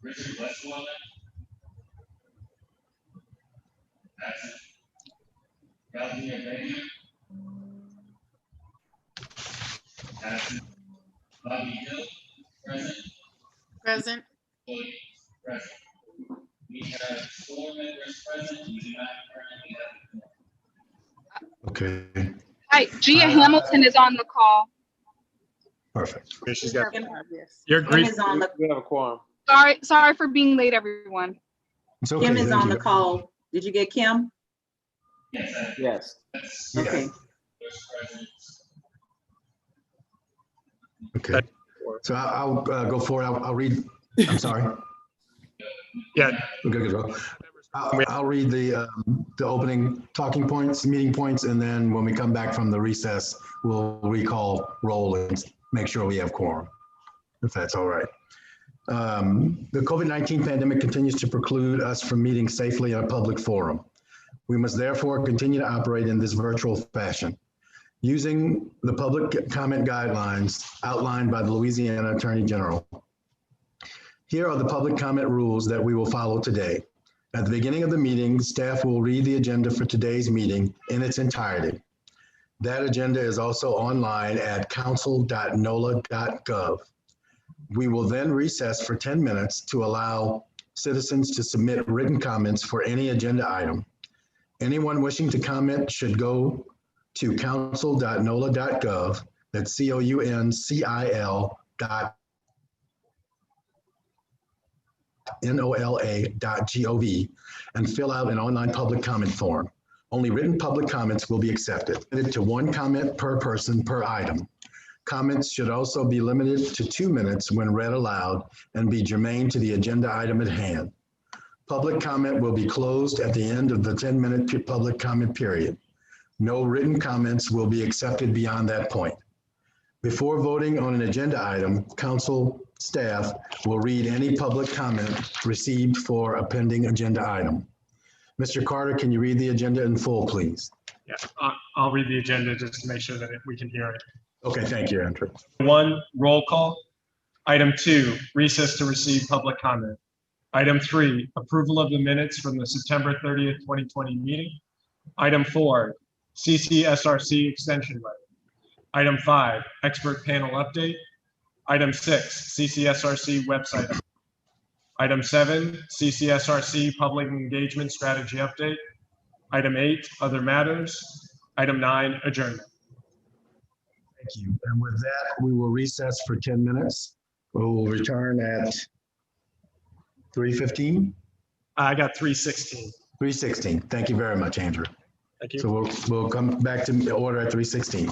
Richard Westmoreland. Absent. Valdemar Vigneau. Absent. Bobby Hill. Present. Present. Williams. Present. We have 4 members present. We do not currently have a quorum. Okay, Hi, Gia Hamilton is on the call. perfect. Okay, she's got, Yes. you're Kim great. is on the, We have a quorum. Sorry for being late, everyone. It's okay. Kim is thank on you. the call. Did you get Kim? Yes, Yes. that's Okay. first president. Okay, so I'll go forward. I'll read, I'm sorry. Yeah. Okay, good. Well, I'll read the opening talking points, meeting points, and then when we come back from the recess, we'll recall roll and make sure we have quorum, if that's all right. The COVID-19 pandemic continues to preclude us from meeting safely in a public forum. We must therefore continue to operate in this virtual fashion. Using the public comment guidelines outlined by the Louisiana Attorney General. Here are the public comment rules that we will follow today. At the beginning of the meeting, staff will read the agenda for today's meeting in its entirety. That agenda is also online at council.nola.gov. We will then recess for 10 minutes to allow citizens to submit written comments for any agenda item. Anyone wishing to comment should go to council.nola.gov, that's council.nola.gov, and fill out an online public comment form. Only written public comments will be accepted. Limited to 1 comment per person per item. Comments should also be limited to 2 minutes when read aloud and be germane to the agenda item at hand. Public comment will be closed at the end of the 10-minute public comment period. No written comments will be accepted beyond that point. Before voting on an agenda item, council staff will read any public comment received for a pending agenda item. Mr. Carter, can you read the agenda in full, please? Yeah, I'll read the agenda just to make sure that we can hear it. Okay, thank you, Andrew. 1, roll call. Item 2, recess to receive public comment. Item 3, approval of the minutes from the September 30th, 2020 meeting. Item 4, CCSRC extension letter. Item 5, expert panel update. Item 6, CCSRC website. Item 7, CCSRC public engagement strategy update. Item 8, other matters. Item 9, adjournment. Thank you. And with that, we will recess for 10 minutes. We will return at 3:15, I got 3:16. 3:16. Thank you very much, Andrew. Thank you. So we'll come back to order at 3:16.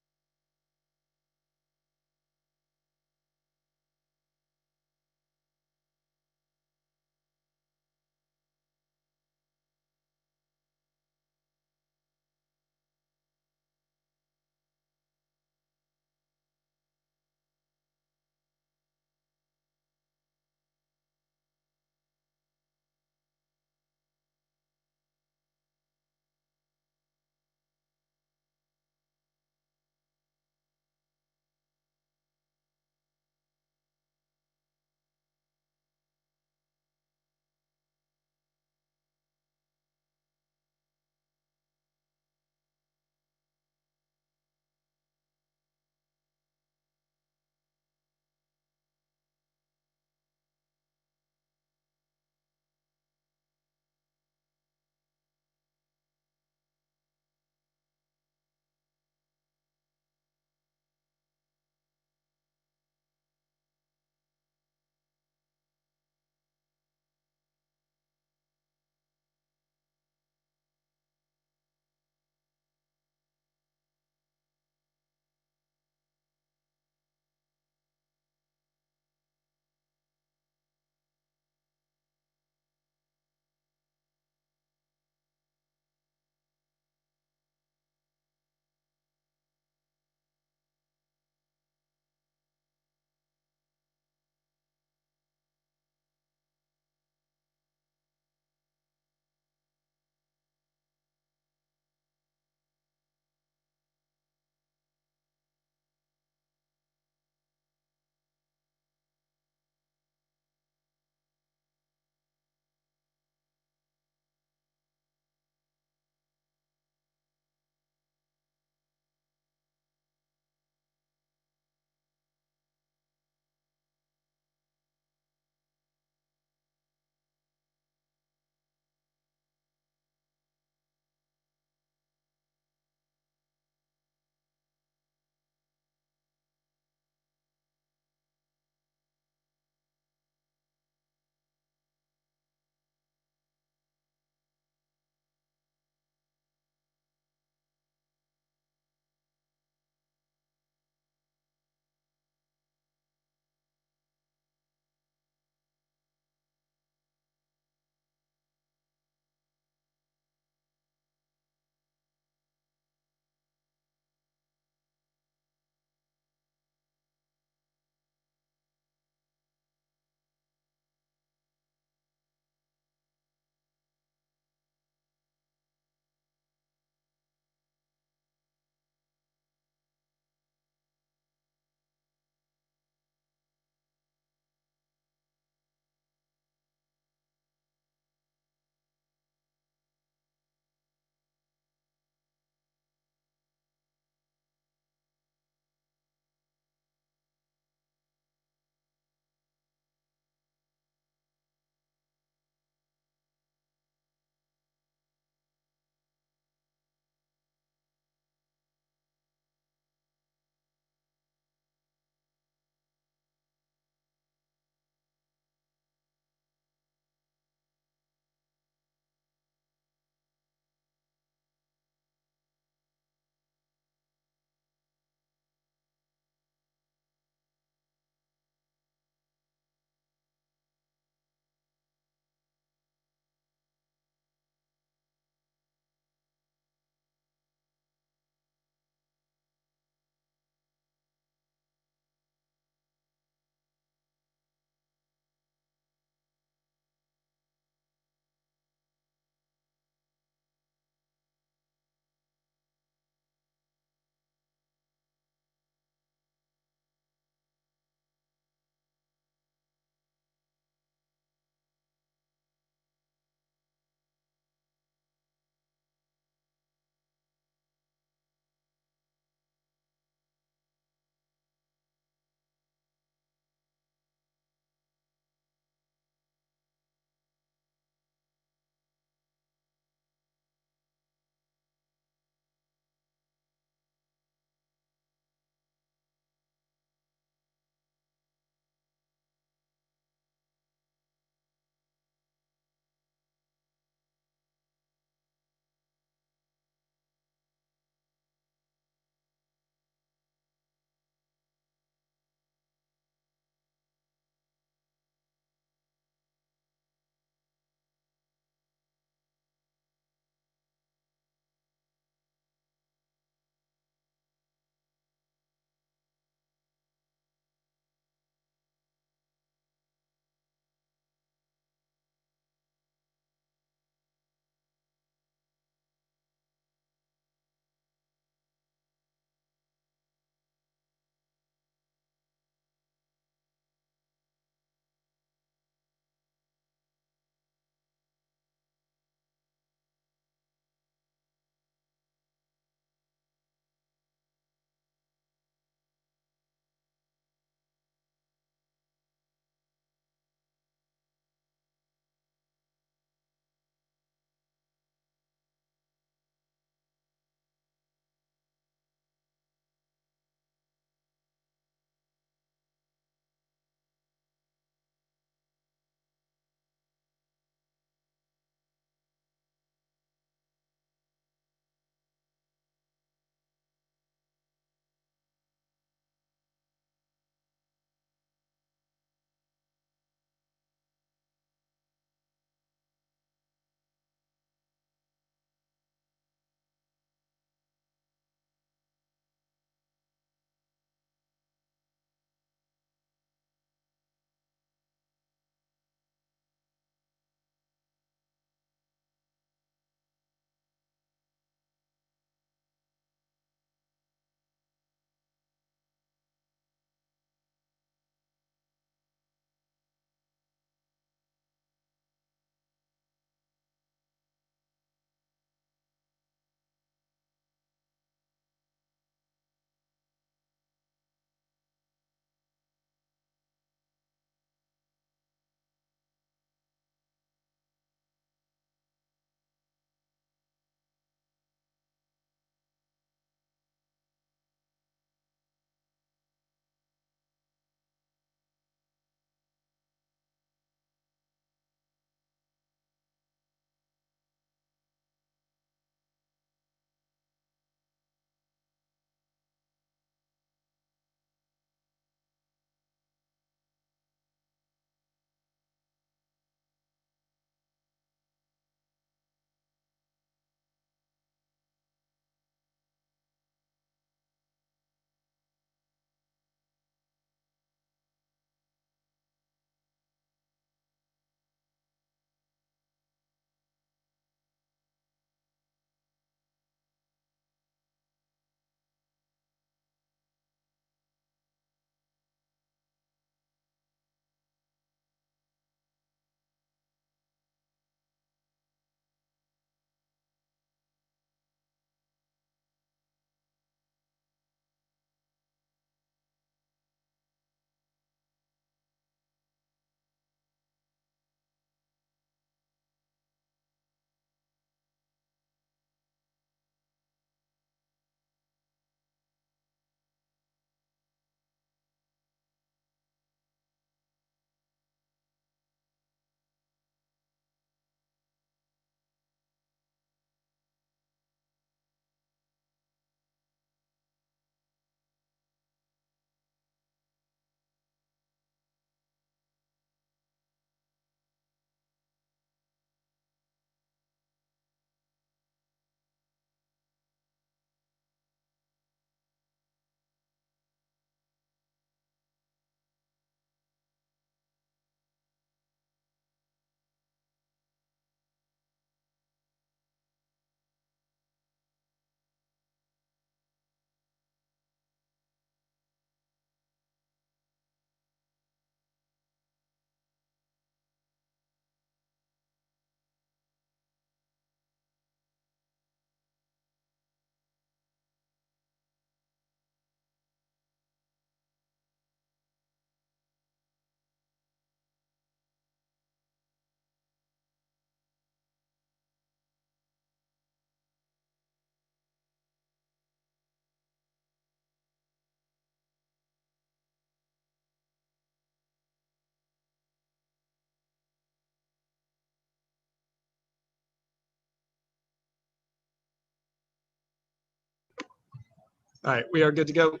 All right, we are good to go.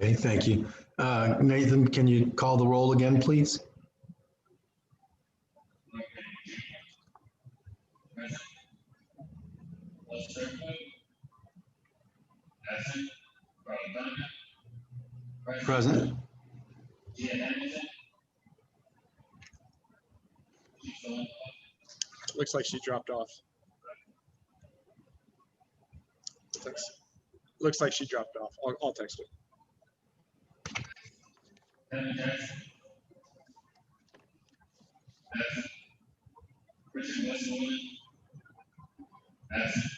Okay, thank you. Nathan, can you call the roll again, please? Okay. Present. Lester Hood. Absent. Carl Donovan. Present. Gia Hamilton. She's on. Looks like she dropped off. Looks like she dropped off. I'll text her. Kevin Jackson. Absent. Richard Westmoreland. Absent.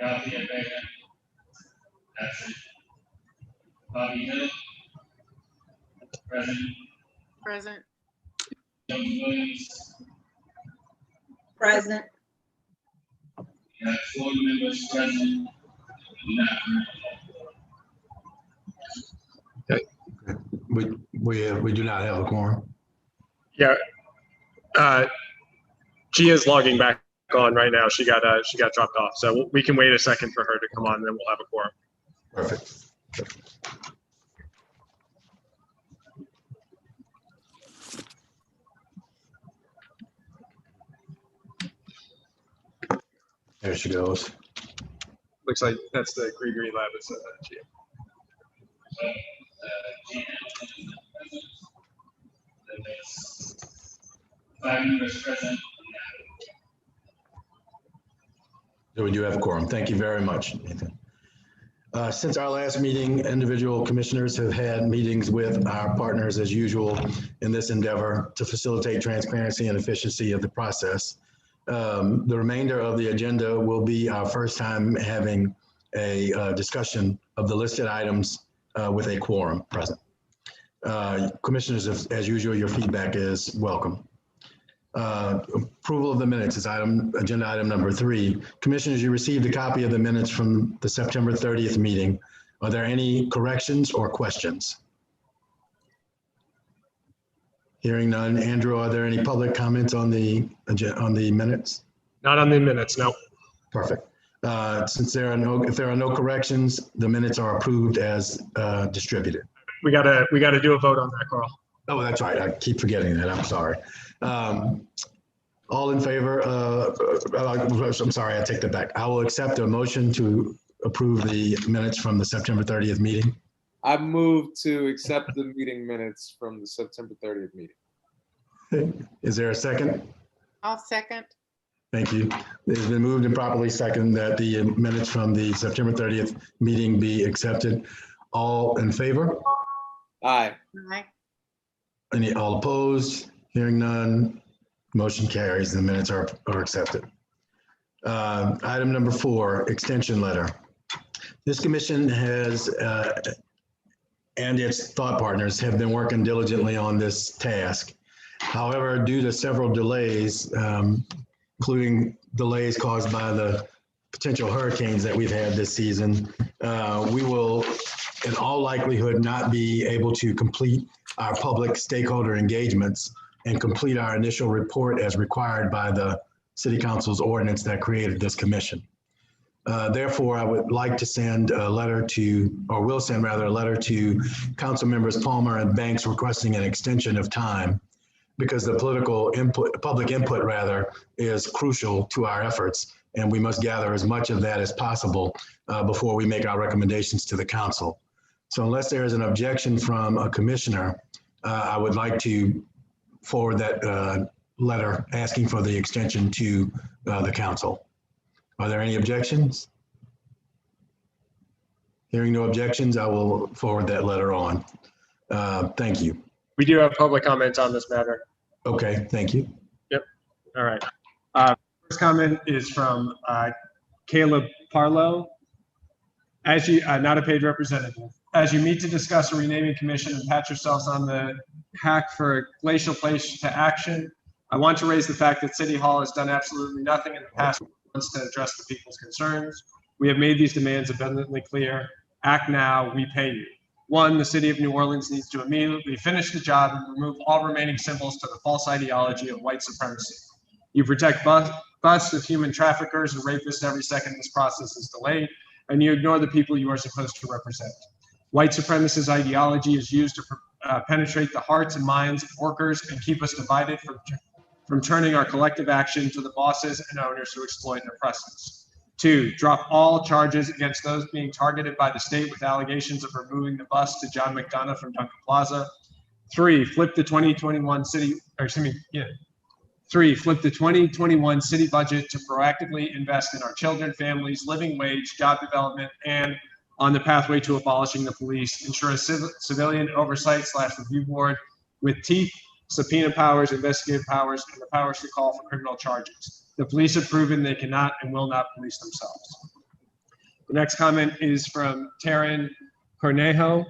Yahweh Vega. Absent. Bobby Hill. Present. Present. Jones Williams. Present. We have 4 members present. We do not currently We do not have a quorum. Yeah. Gia's logging back on right now. She got dropped off. So we can wait a second for her to come on, and then we'll have a quorum. Perfect. There she goes. Looks like that's the Grigri Lab. It's Gia. Gia Hamilton is not present. Then there's 5 members present. So we do have a quorum. Thank you very much, Nathan. Since our last meeting, individual commissioners have had meetings with our partners as usual in this endeavor to facilitate transparency and efficiency of the process. The remainder of the agenda will be our first time having a discussion of the listed items with a quorum present. Commissioners, as usual, your feedback is welcome. Approval of the minutes is agenda item number 3. Commissioners, you received a copy of the minutes from the September 30th meeting. Are there any corrections or questions? Hearing none. Andrew, are there any public comments on the minutes? Not on the minutes, no. Perfect. Since if there are no corrections, the minutes are approved as distributed. We gotta do a vote on that, Carl. Oh, that's right. I keep forgetting that. I'm sorry. All in favor? I'm sorry, I take that back. I will accept a motion to approve the minutes from the September 30th meeting. I move to accept the meeting minutes from the September 30th meeting. Is there a second? I'll second. Thank you. It has been moved and properly seconded that the minutes from the September 30th meeting be accepted. All in favor? Aye. Aye. All opposed? Hearing none. Motion carries. The minutes are accepted. Item number 4, extension letter. This commission has and its thought partners have been working diligently on this task. However, due to several delays, including delays caused by the potential hurricanes that we've had this season, we will in all likelihood not be able to complete our public stakeholder engagements and complete our initial report as required by the City Council's ordinance that created this commission. Therefore, I would like to send a letter to, or will send rather, a letter to Council members Palmer and Banks requesting an extension of time because the public input rather, is crucial to our efforts, and we must gather as much of that as possible before we make our recommendations to the council. So unless there is an objection from a commissioner, I would like to forward that letter asking for the extension to the council. Are there any objections? Hearing no objections, I will forward that letter on. Thank you. We do have public comments on this matter. Okay, thank you. Yep. All right. First comment is from Caleb Parlow. As you, not a paid representative, as you meet to discuss a renaming commission and pat yourselves on the hack for Glacial Place to action, I want to raise the fact that City Hall has done absolutely nothing in the past months to address the people's concerns. We have made these demands abundantly clear. Act now, we pay you. 1, the City of New Orleans needs to immediately finish the job and remove all remaining symbols to the false ideology of white supremacy. You protect busts of human traffickers and rapists every second this process is delayed. and you ignore the people you are supposed to represent. White supremacist ideology is used to penetrate the hearts and minds of workers and keep us divided from turning our collective action to the bosses and owners who exploit and oppress us. 2, drop all charges against those being targeted by the state with allegations of removing the bus to John McDonough from Duncan Plaza. 3, flip the 2021 city budget to proactively invest in our children, families, living wage, job development, and on the pathway to abolishing the police, ensure a civilian oversight / review board with teeth, subpoena powers, investigative powers, and the powers to call for criminal charges. The police have proven they cannot and will not police themselves. The next comment is from Taryn Cornejo,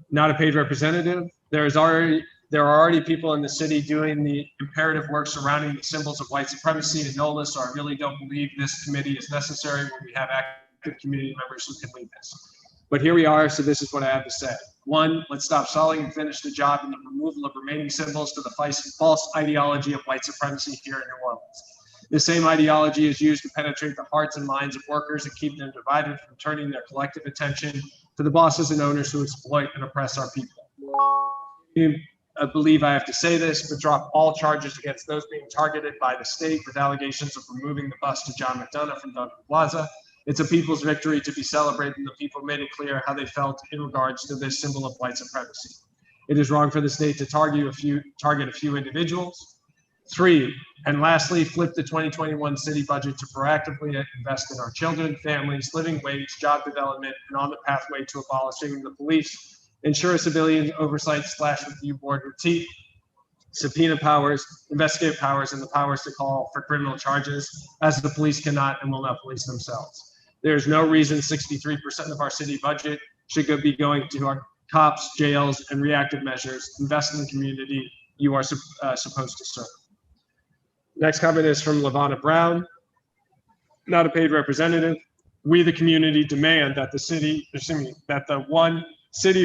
not a paid representative. There are already people in the city doing the imperative work surrounding the symbols of white supremacy and NOLA, so I really don't believe this committee is necessary when we have active community members who can lead this. But here we are, so this is what I have to say. 1, let's stop stalling and finish the job in the removal of remaining symbols to the false ideology of white supremacy here in New Orleans. The same ideology is used to penetrate the hearts and minds of workers and keep them divided from turning their collective attention to the bosses and owners who exploit and oppress our people. I believe I have to say this, but drop all charges against those being targeted by the state with allegations of removing the bus to John McDonough from Duncan Plaza. It's a people's victory to be celebrated, and the people made it clear how they felt in regards to this symbol of white supremacy. It is wrong for the state to target a few individuals. 3, and lastly, flip the 2021 city budget to proactively invest in our children, families, living wage, job development, and on the pathway to abolishing the police. Ensure a civilian oversight / review board with teeth, subpoena powers, investigative powers, and the powers to call for criminal charges, as the police cannot and will not police themselves. There's no reason 63% of our city budget should be going to our cops, jails, and reactive measures. Invest in the community you are supposed to serve. Next comment is from LaVonna Brown, not a paid representative. We, the community, demand that the city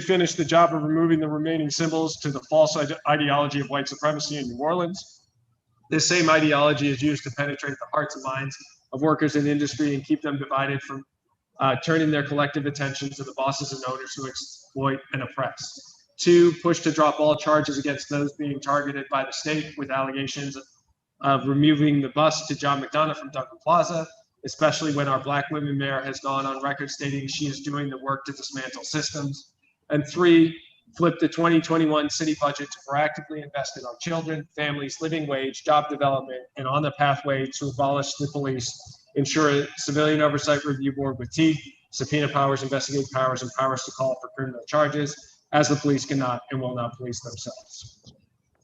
finish the job of removing the remaining symbols to the false ideology of white supremacy in New Orleans. This same ideology is used to penetrate the hearts and minds of workers in industry and keep them divided from turning their collective attention to the bosses and owners who exploit and oppress. 2, push to drop all charges against those being targeted by the state with allegations of removing the bus to John McDonough from Duncan Plaza, especially when our Black women mayor has gone on record stating she is doing the work to dismantle systems. And 3, flip the 2021 city budget to proactively invest in our children, families, living wage, job development, and on the pathway to abolish the police, ensure a civilian oversight review board with teeth, subpoena powers, investigative powers, and powers to call for criminal charges, as the police cannot and will not police themselves.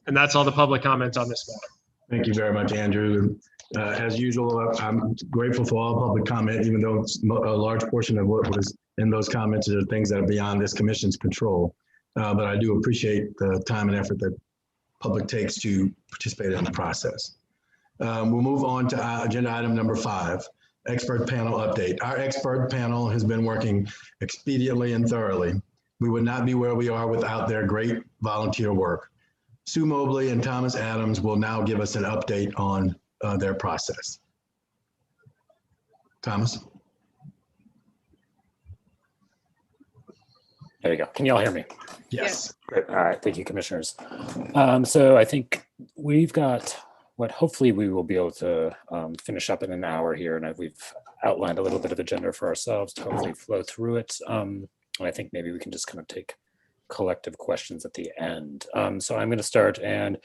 And that's all the public comments on this matter. Thank you very much, Andrew. As usual, I'm grateful for all public comment, even though a large portion of what was in those comments are things that are beyond this commission's control. But I do appreciate the time and effort that public takes to participate in the process. We'll move on to agenda item number 5, expert panel update. Our expert panel has been working expediently and thoroughly. We would not be where we are without their great volunteer work. Sue Mobley and Thomas Adams will now give us an update on their process. Thomas? There you go. Can you all hear me? Yes. Great. All right. Thank you, commissioners. So I think we've got what hopefully we will be able to finish up in an hour here. And we've outlined a little bit of agenda for ourselves to hopefully flow through it. And I think maybe we can just kind of take collective questions at the end. So I'm going to start, and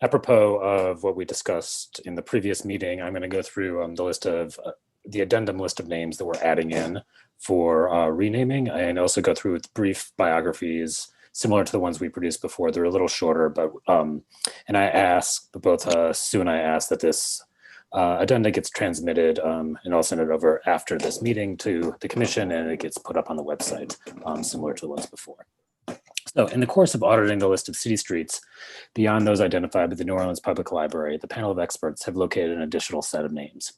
apropos of what we discussed in the previous meeting, I'm going to go through the list of the addendum list of names that we're adding in for renaming, and also go through with brief biographies similar to the ones we produced before. They're a little shorter, but and I asked both Sue and I asked that this addenda gets transmitted, and I'll send it over after this meeting to the commission, and it gets put up on the website, similar to the ones before. So in the course of auditing the list of city streets beyond those identified by the New Orleans Public Library, the panel of experts have located an additional set of names.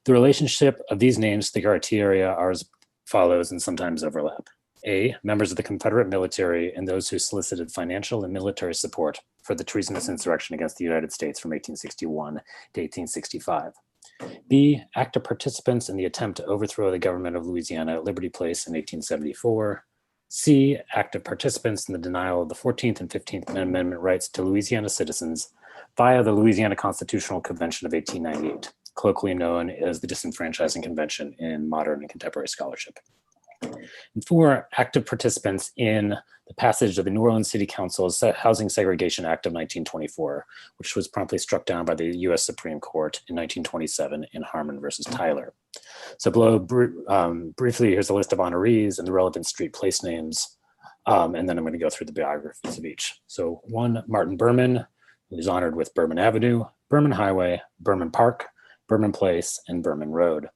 The relationship of these names to the criteria are as follows and sometimes overlap. A, members of the Confederate military and those who solicited financial and military support for the treasonous insurrection against the United States from 1861 to 1865. B, active participants in the attempt to overthrow the government of Louisiana at Liberty Place in 1874. C, active participants in the denial of the 14th and 15th Amendment rights to Louisiana citizens via the Louisiana Constitutional Convention of 1898, colloquially known as the Disenfranchising Convention in modern and contemporary scholarship. And 4, active participants in the passage of the New Orleans City Council's Housing Segregation Act of 1924, which was promptly struck down by the U.S. Supreme Court in 1927 in Harmon versus Tyler. So below, briefly, here's a list of honorees and the relevant street place names, and then I'm going to go through the biographies of each. So 1, Martin Berman, who's honored with Berman Avenue, Berman Highway, Berman Park, Berman Place, and Berman Road.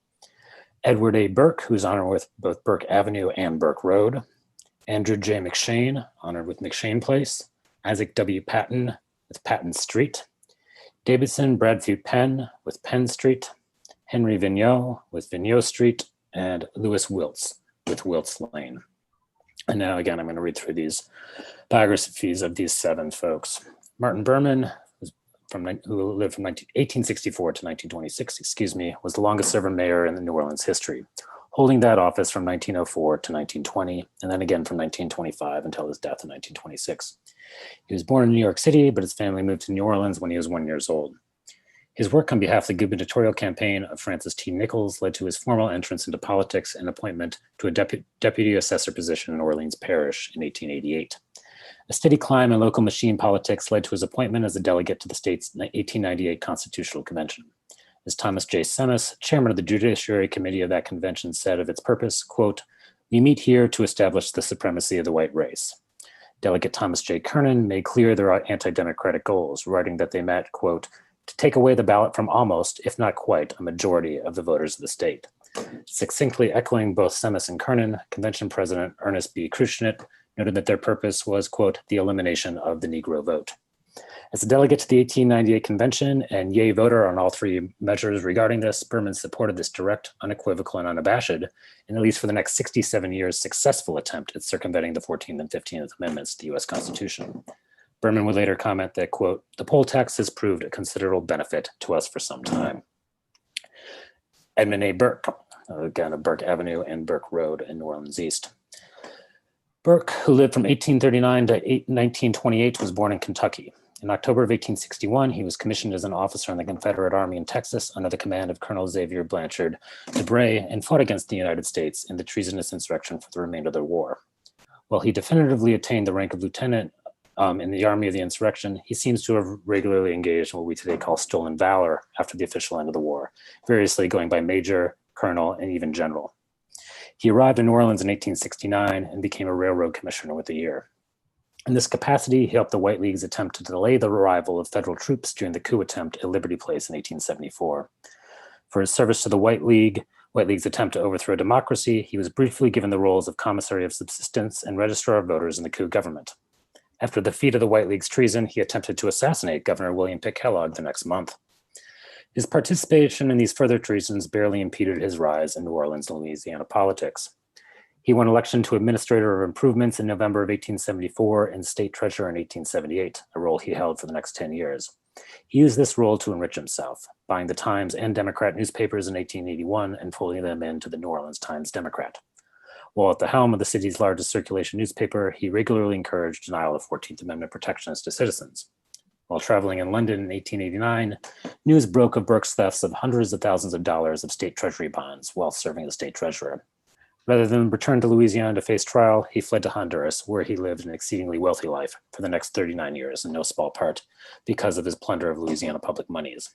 Edward A. Burke, who's honored with both Burke Avenue and Burke Road. Andrew J. McShane, honored with McShane Place. Isaac W. Patton with Patton Street. Davidson Bradford Penn with Penn Street. Henry Vigneau with Vigneau Street. And Lewis Wilts with Wilts Lane. And now again, I'm going to read through these biographies of these 7 folks. Martin Berman, who lived from 1864 to 1926, was the longest serving mayor in the New Orleans history, holding that office from 1904 to 1920, and then again from 1925 until his death in 1926. He was born in New York City, but his family moved to New Orleans when he was 1 year old. His work on behalf of the gubernatorial campaign of Francis T. Nichols led to his formal entrance into politics and appointment to a deputy assessor position in Orleans Parish in 1888. A steady climb in local machine politics led to his appointment as a delegate to the state's 1898 Constitutional Convention. As Thomas J. Semmes, chairman of the Judiciary Committee of that convention, said of its purpose, quote, "We meet here to establish the supremacy of the white race." Delegate Thomas J. Kernan made clear their anti-democratic goals, writing that they met, quote, "to take away the ballot from almost, if not quite, a majority of the voters of the state." Succinctly echoing both Semmes and Kernan, Convention President Ernest B. Kruschnitt noted that their purpose was, quote, "the elimination of the Negro vote." As a delegate to the 1898 convention and yay voter on all 3 measures regarding this, Berman supported this direct, unequivocal, and unabashed, and at least for the next 67 years, successful attempt at circumventing the 14th and 15th Amendments to the US Constitution. Berman would later comment that, quote, "the poll tax has proved a considerable benefit to us for some time." Edmond A. Burke, again of Burke Avenue and Burke Road in New Orleans East. Burke, who lived from 1839 to 1928, was born in Kentucky. In October of 1861, he was commissioned as an officer in the Confederate Army in Texas under the command of Colonel Xavier Blanchard DeBray and fought against the United States in the treasonous insurrection for the remainder of the war. While he definitively attained the rank of lieutenant in the Army of the Insurrection, he seems to have regularly engaged in what we today call stolen valor after the official end of the war, variously going by major, colonel, and even general. He arrived in New Orleans in 1869 and became a railroad commissioner within a year. In this capacity, he helped the White League's attempt to delay the arrival of federal troops during the coup attempt at Liberty Place in 1874. For his service to the White League's attempt to overthrow democracy, he was briefly given the roles of commissary of subsistence and registrar of voters in the coup government. After the defeat of the White League's treason, he attempted to assassinate Governor William Pitt Kellogg the next month. His participation in these further treasons barely impeded his rise in New Orleans and Louisiana politics. He won election to Administrator of Improvements in November of 1874 and State Treasurer in 1878, a role he held for the next 10 years. He used this role to enrich himself, buying the Times and Democrat newspapers in 1881 and folding them into the New Orleans Times-Democrat. While at the helm of the city's largest circulation newspaper, he regularly encouraged denial of 14th Amendment protections to citizens. While traveling in London in 1889, news broke of Burke's thefts of hundreds of thousands of dollars of state treasury bonds while serving as state treasurer. Rather than return to Louisiana to face trial, he fled to Honduras, where he lived an exceedingly wealthy life for the next 39 years, in no small part because of his plunder of Louisiana public monies.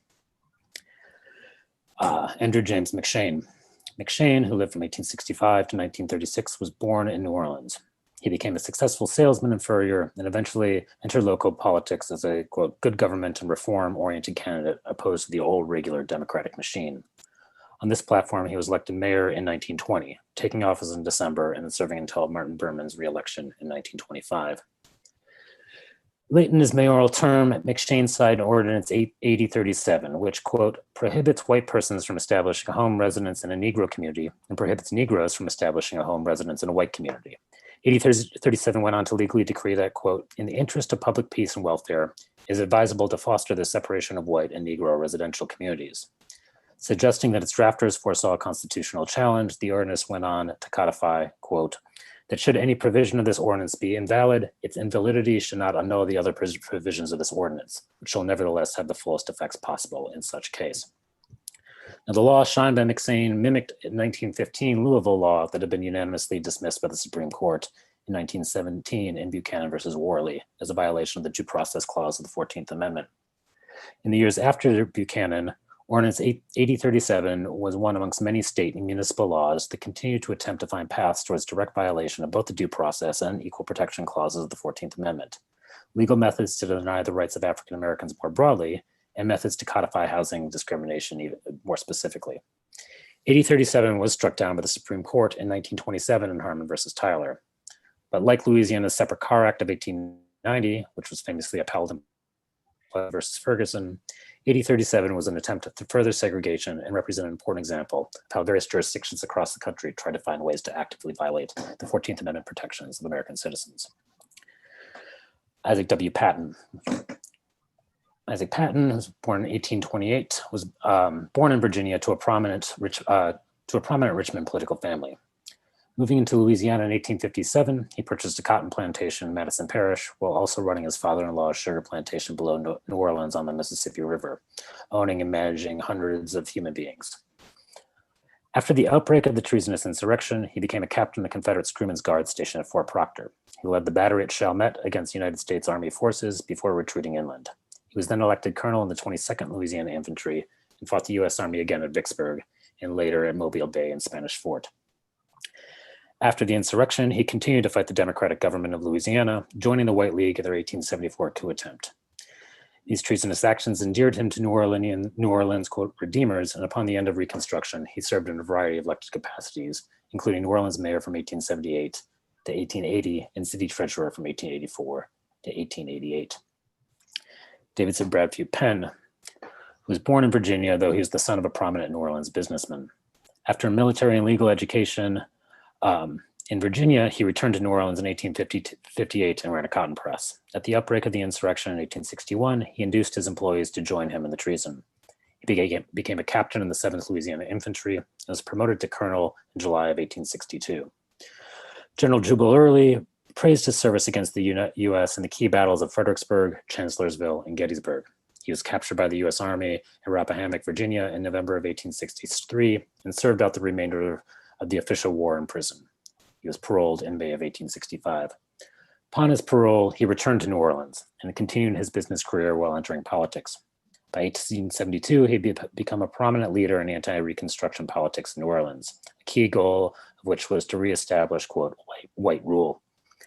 Andrew James McShane. McShane, who lived from 1865 to 1936, was born in New Orleans. He became a successful salesman and furrier and eventually entered local politics as a, quote, good government and reform-oriented candidate opposed to the old regular Democratic machine. On this platform, he was elected mayor in 1920, taking office in December and then serving until Martin Berman's reelection in 1925. Late in his mayoral term, McShane signed Ordinance 8037, which, quote, prohibits white persons from establishing a home residence in a Negro community and prohibits Negroes from establishing a home residence in a white community. 8037 went on to legally decree that, quote, in the interest of public peace and welfare, it is advisable to foster the separation of white and Negro residential communities. Suggesting that its drafters foresaw a constitutional challenge, the ordinance went on to codify, quote, that should any provision of this ordinance be invalid, its invalidity should not annul the other provisions of this ordinance, which shall nevertheless have the fullest effects possible in such case. Now, the law signed by McSane mimicked in 1915 Louisville law that had been unanimously dismissed by the Supreme Court in 1917 in Buchanan versus Worley as a violation of the Due Process Clause of the 14th Amendment. In the years after Buchanan, Ordinance 8037 was one amongst many state and municipal laws that continued to attempt to find paths towards direct violation of both the due process and equal protection clauses of the 14th Amendment, legal methods to deny the rights of African Americans more broadly, and methods to codify housing discrimination even more specifically. 8037 was struck down by the Supreme Court in 1927 in Harmon versus Tyler. But like Louisiana's Separate Car Act of 1890, which was famously upheld in versus Ferguson, 8037 was an attempt at further segregation and represent an important example of how various jurisdictions across the country try to find ways to actively violate the 14th Amendment protections of American citizens. Isaac W. Patton. Isaac Patton, who was born in 1828, was born in Virginia to a prominent Richmond political family. Moving into Louisiana in 1857, he purchased a cotton plantation in Madison Parish while also running his father-in-law's sugar plantation below New Orleans on the Mississippi River, owning and managing hundreds of human beings. After the outbreak of the treasonous insurrection, he became a captain of the Confederate Crewmen's Guard station at Fort Proctor. He led the battery at Chalmette against United States Army forces before retreating inland. He was then elected colonel in the 22nd Louisiana Infantry and fought the U.S. Army again at Vicksburg and later at Mobile Bay and Spanish Fort. After the insurrection, he continued to fight the Democratic government of Louisiana, joining the White League in their 1874 coup attempt. These treasonous actions endeared him to New Orleans, quote, redeemers, and upon the end of Reconstruction, he served in a variety of elected capacities, including New Orleans mayor from 1878 to 1880 and city treasurer from 1884 to 1888. Davidson Bradford Penn, who was born in Virginia, though he was the son of a prominent New Orleans businessman. After a military and legal education in Virginia, he returned to New Orleans in 1858 and ran a cotton press. At the outbreak of the insurrection in 1861, he induced his employees to join him in the treason. He became a captain in the 7th Louisiana Infantry and was promoted to colonel in July of 1862. General Jubal Early praised his service against the U.S. in the key battles of Fredericksburg, Chancellorsville, and Gettysburg. He was captured by the U.S. Army in Rappahannock, Virginia in November of 1863 and served out the remainder of the official war in prison. He was paroled in May of 1865. Upon his parole, he returned to New Orleans and continued his business career while entering politics. By 1872, he had become a prominent leader in anti-Reconstruction politics in New Orleans, a key goal of which was to reestablish, quote, white rule.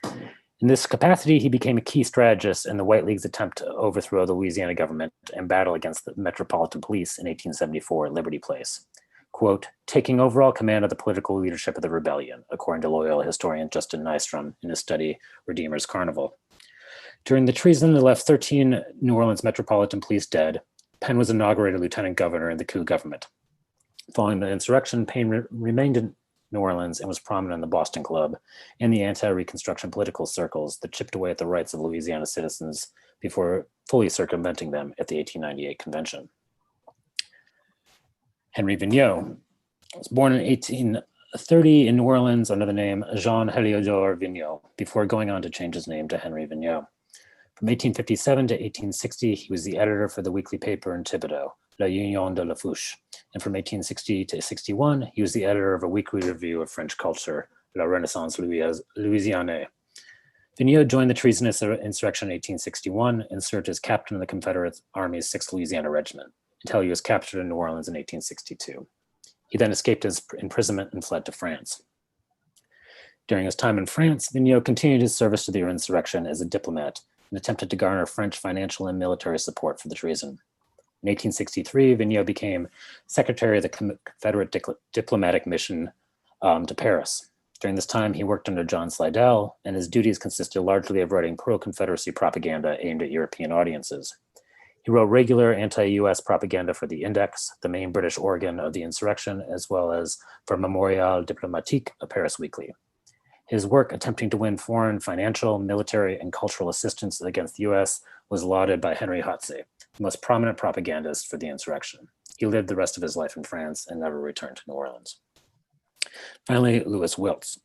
In this capacity, he became a key strategist in the White League's attempt to overthrow the Louisiana government and battle against the Metropolitan Police in 1874 at Liberty Place. Quote, taking overall command of the political leadership of the rebellion, according to loyal historian Justin Nystrom in his study, Redeemer's Carnival. During the treason that left 13 New Orleans Metropolitan Police dead, Penn was inaugurated lieutenant governor in the coup government. Following the insurrection, Penn remained in New Orleans and was prominent in the Boston Club and the anti-Reconstruction political circles that chipped away at the rights of Louisiana citizens before fully circumventing them at the 1898 convention. Henry Vigneau was born in 1830 in New Orleans under the name Jean Heliodore Vigneau, before going on to change his name to Henry Vigneau. From 1857 to 1860, he was the editor for the weekly paper in Thibodaux, La Union de la Fouche, and from 1860 to 61, he was the editor of a weekly review of French culture, La Renaissance Louisianaise. Vigneau joined the treasonous insurrection in 1861 and served as captain of the Confederate Army's 6th Louisiana Regiment, until he was captured in New Orleans in 1862. He then escaped his imprisonment and fled to France. During his time in France, Vigneau continued his service to the insurrection as a diplomat and attempted to garner French financial and military support for the treason. In 1863, Vigneau became secretary of the Confederate diplomatic mission to Paris. During this time, he worked under John Slidell, and his duties consisted largely of writing pro-Confederacy propaganda aimed at European audiences. He wrote regular anti-US propaganda for the Index, the main British organ of the insurrection, as well as for Memorial Diplomatique, a Paris weekly. His work attempting to win foreign financial, military, and cultural assistance against the US was lauded by Henry Hotze, the most prominent propagandist for the insurrection. He lived the rest of his life in France and never returned to New Orleans. Finally, Louis Wilts.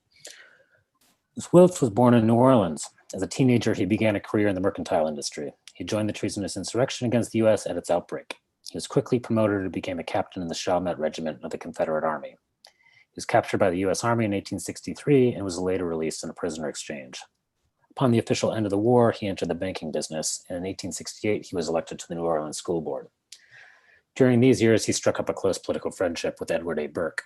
Wilts was born in New Orleans. As a teenager, he began a career in the mercantile industry. He joined the treasonous insurrection against the U.S. at its outbreak. He was quickly promoted and became a captain in the Chalmette Regiment of the Confederate Army. He was captured by the U.S. Army in 1863 and was later released in a prisoner exchange. Upon the official end of the war, he entered the banking business, and in 1868, he was elected to the New Orleans School Board. During these years, he struck up a close political friendship with Edward A. Burke.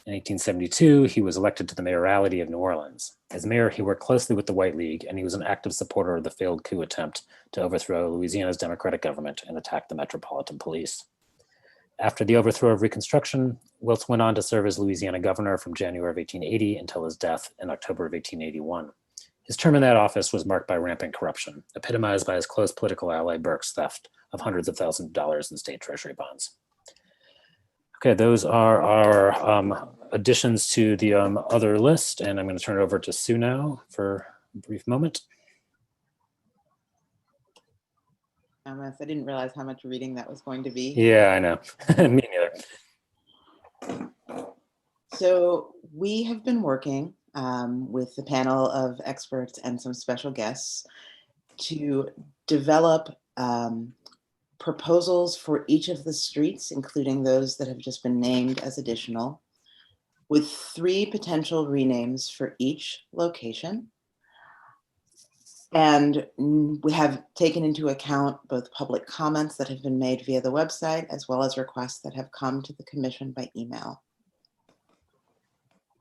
In 1872, he was elected to the mayoralty of New Orleans. As mayor, he worked closely with the White League, and he was an active supporter of the failed coup attempt to overthrow Louisiana's democratic government and attack the Metropolitan Police. After the overthrow of Reconstruction, Wilts went on to serve as Louisiana governor from January of 1880 until his death in October of 1881. His term in that office was marked by rampant corruption, epitomized by his close political ally Burke's theft of hundreds of thousands of dollars in state treasury bonds. Okay, those are our additions to the other list, and I'm going to turn it over to Sue now for a brief moment. I didn't realize how much reading that was going to be. Yeah, I know. Me neither. So we have been working with the panel of experts and some special guests to develop proposals for each of the streets, including those that have just been named as additional, with 3 potential renames for each location. And we have taken into account both public comments that have been made via the website, as well as requests that have come to the commission by email.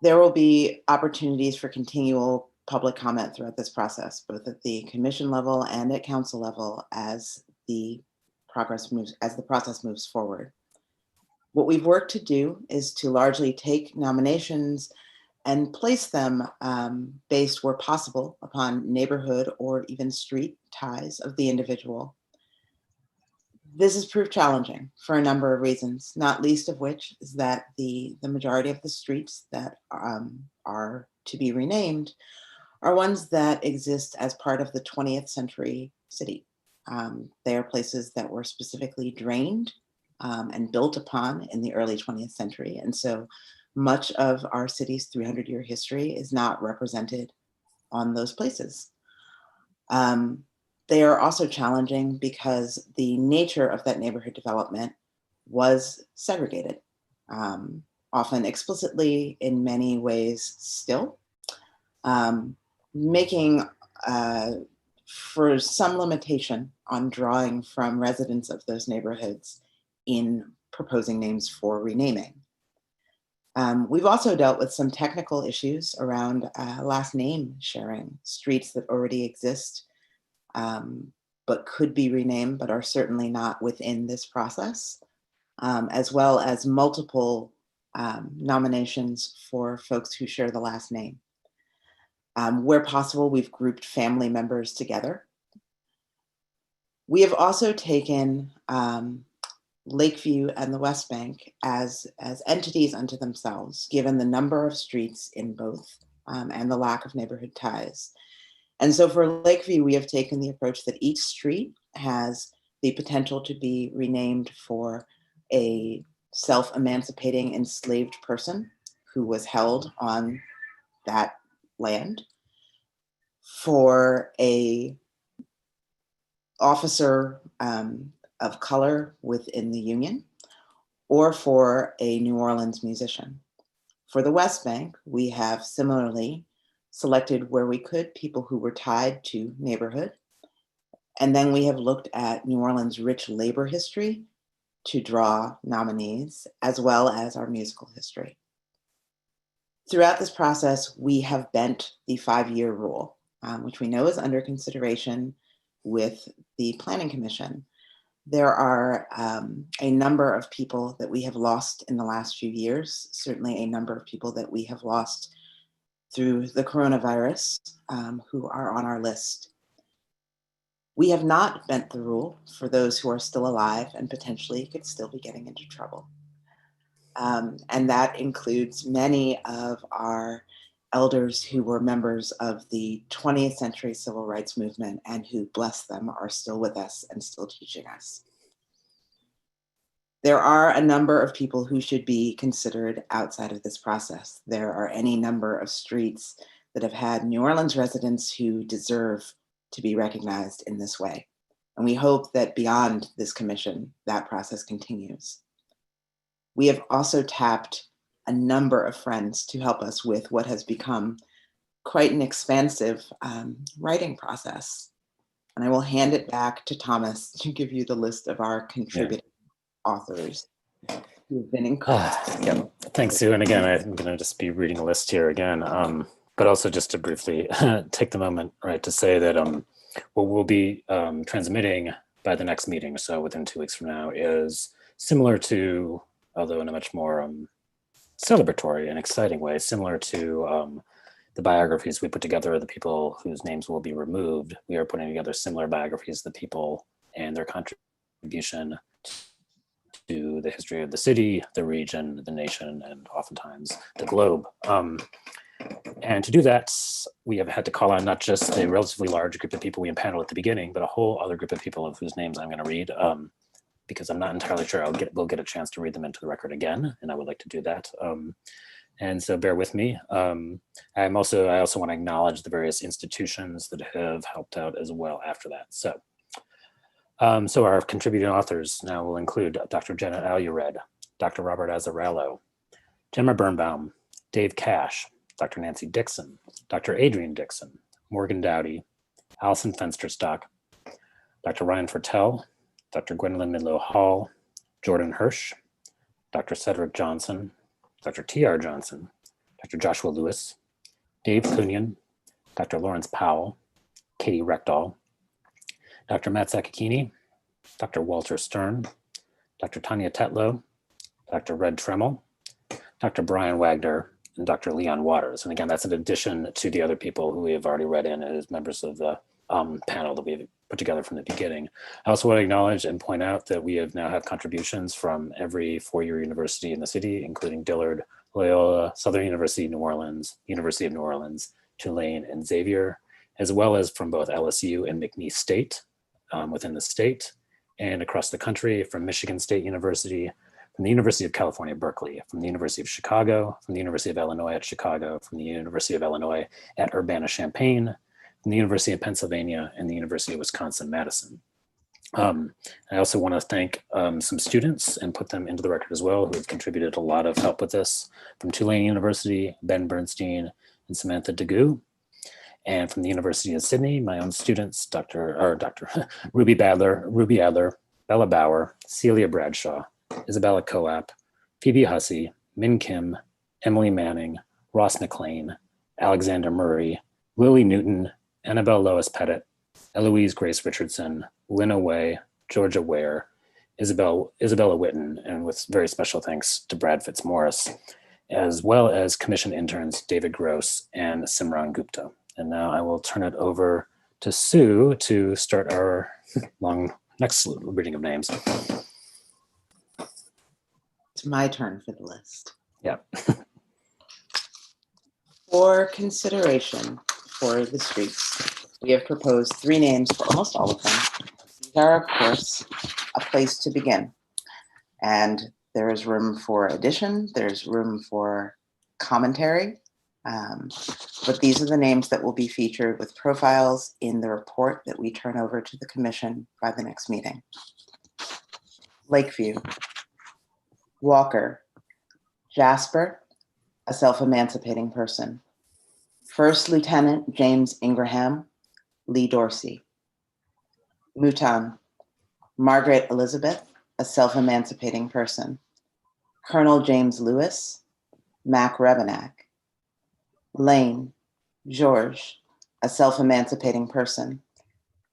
There will be opportunities for continual public comment throughout this process, both at the commission level and at council level as the process moves forward. What we've worked to do is to largely take nominations and place them based where possible upon neighborhood or even street ties of the individual. This has proved challenging for a number of reasons, not least of which is that the majority of the streets that are to be renamed are ones that exist as part of the 20th century city. They are places that were specifically drained and built upon in the early 20th century. And so much of our city's 300-year history is not represented on those places. They are also challenging because the nature of that neighborhood development was segregated, often explicitly, in many ways still, making for some limitation on drawing from residents of those neighborhoods in proposing names for renaming. We've also dealt with some technical issues around last name sharing, streets that already exist but could be renamed but are certainly not within this process, as well as multiple nominations for folks who share the last name. Where possible, we've grouped family members together. We have also taken Lakeview and the West Bank as entities unto themselves, given the number of streets in both and the lack of neighborhood ties. And so for Lakeview, we have taken the approach that each street has the potential to be renamed for a self-emancipating enslaved person who was held on that land, for a officer of color within the Union, or for a New Orleans musician. For the West Bank, we have similarly selected where we could people who were tied to neighborhood. And then we have looked at New Orleans' rich labor history to draw nominees, as well as our musical history. Throughout this process, we have bent the 5-year rule, which we know is under consideration with the Planning Commission. There are a number of people that we have lost in the last few years, certainly a number of people that we have lost through the coronavirus who are on our list. We have not bent the rule for those who are still alive and potentially could still be getting into trouble. And that includes many of our elders who were members of the 20th century civil rights movement and who, bless them, are still with us and still teaching us. There are a number of people who should be considered outside of this process. There are any number of streets that have had New Orleans residents who deserve to be recognized in this way. And we hope that beyond this commission, that process continues. We have also tapped a number of friends to help us with what has become quite an expansive writing process. And I will hand it back to Thomas to give you the list of our contributing authors who've been incredible. Yeah, thanks, Sue. And again, I'm going to just be reading a list here again, but also just to briefly take the moment, right, to say that what we'll be transmitting by the next meeting, so within 2 weeks from now, is similar to, although in a much more celebratory and exciting way, similar to the biographies we put together of the people whose names will be removed. We are putting together similar biographies of the people and their contribution to the history of the city, the region, the nation, and oftentimes the globe. And to do that, we have had to call on not just a relatively large group of people we impaneled at the beginning, but a whole other group of people of whose names I'm going to read, because I'm not entirely sure we'll get a chance to read them into the record again, and I would like to do that. And so bear with me. I also want to acknowledge the various institutions that have helped out as well after that. So our contributing authors now will include Dr. Janet Alured, Dr. Robert Azzarello, Gemma Birnbaum, Dave Cash, Dr. Nancy Dixon, Dr. Adrian Dixon, Morgan Dowdy, Allison Fensterstock, Dr. Ryan Fertel, Dr. Gwendolyn Midlow Hall, Jordan Hirsch, Dr. Cedric Johnson, Dr. T.R. Johnson, Dr. Joshua Lewis, Dave Cunyon, Dr. Lawrence Powell, Katie Reckdahl, Dr. Matt Sakakini, Dr. Walter Stern, Dr. Tanya Tetlow, Dr. Red Tremmel, Dr. Brian Wagner, and Dr. Leon Waters. And again, that's in addition to the other people who we have already read in as members of the panel that we've put together from the beginning. I also want to acknowledge and point out that we have now had contributions from every four-year university in the city, including Dillard, Loyola, Southern University, New Orleans, University of New Orleans, Tulane, and Xavier, as well as from both LSU and McNeese State within the state and across the country, from Michigan State University, from the University of California, Berkeley, from the University of Chicago, from the University of Illinois at Chicago, from the University of Illinois at Urbana-Champaign, from the University of Pennsylvania, and the University of Wisconsin-Madison. I also want to thank some students and put them into the record as well, who have contributed a lot of help with this, from Tulane University, Ben Bernstein, and Samantha DeGoo. And from the University of Sydney, my own students, Dr. Ruby Adler, Bella Bauer, Celia Bradshaw, Isabella Coap, Phoebe Hussey, Min Kim, Emily Manning, Ross McLean, Alexander Murray, Lily Newton, Annabelle Lois Pettit, Eloise Grace Richardson, Lynn Way, Georgia Ware, Isabella Witten, and with very special thanks to Brad Fitzmaurice, as well as commission interns David Gross and Simran Gupta. And now I will turn it over to Sue to start our next reading of names. It's my turn for the list. Yeah. For consideration for the streets, we have proposed 3 names for almost all of them. These are, of course, a place to begin. And there is room for addition, there's room for commentary, but these are the names that will be featured with profiles in the report that we turn over to the commission by the next meeting. Lakeview, Walker, Jasper, a self-emancipating person. First Lieutenant James Ingraham, Lee Dorsey. Mouton, Margaret Elizabeth, a self-emancipating person. Colonel James Lewis, Mac Rebenak. Lane, Georges, a self-emancipating person.